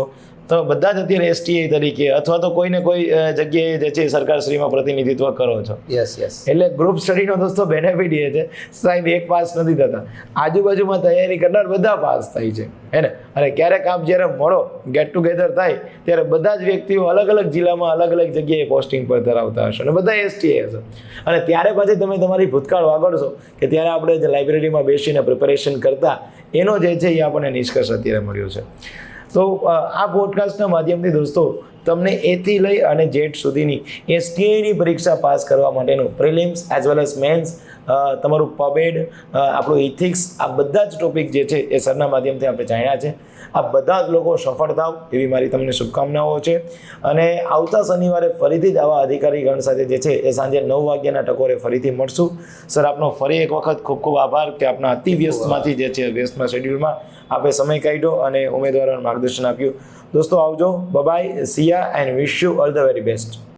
તમે બધા જ અત્યારે એસટીએ તરીકે અથવા તો કોઈને કોઈ જગ્યાએ જે છે સરકારશ્રીમાં પ્રતિનિધિત્વ કરો છો. Yes yes. એટલે ગ્રુપ સ્ટડીનો દોસ્તો બેનિફિટ એ છે સાહેબ એક પાસ નથી થતા, આજુબાજુમાં તૈયારી કરનાર બધા પાસ થાય છે હે ને. અને ક્યારેક આપ જ્યારે મળો ગેટ ટુગેધર થાય ત્યારે બધા જ વ્યક્તિઓ અલગ અલગ જિલ્લામાં અલગ અલગ જગ્યાએ પોસ્ટિંગ પર ધરાવતા હશે અને બધા એસટીએ હશે. અને ત્યારે પછી તમે તમારી ભૂતકાળ વાગડશો કે ત્યારે આપણે જે લાઇબ્રેરીમાં બેસીને પ્રિપેરેશન કરતા એનો જે છે એ આપણને નિષ્કર્ષ અત્યારે મળ્યો છે. તો આ પોડકાસ્ટના માધ્યમથી દોસ્તો તમને એથી લઈ અને જેટ સુધીની એસટીએની પરીક્ષા પાસ કરવા માટેનું prelims as well as mains, તમારું પબેડ, આપણું ઇથિક્સ, આ બધા જ ટોપિક જે છે એ સરના માધ્યમથી આપણે જાણ્યા છે. આ બધા જ લોકો સફળ થાવ એવી મારી તમને શુભકામનાઓ છે. અને આવતા શનિવારે ફરીથી જ આવા અધિકારીગણ સાથે જે છે એ સાંજે 9 વાગ્યાના ટકોરે ફરીથી મળશું. સર આપનો ફરી એક વખત ખૂબ ખૂબ આભાર કે આપના અતિ વ્યસ્તમાંથી જે છે વ્યસ્તના શેડ્યુલમાં આપણે સમય કાઢ્યો અને ઉમેદવારોને માર્ગદર્શન આપ્યું. દોસ્તો આવજો, bye, see ya and wish you all the very best.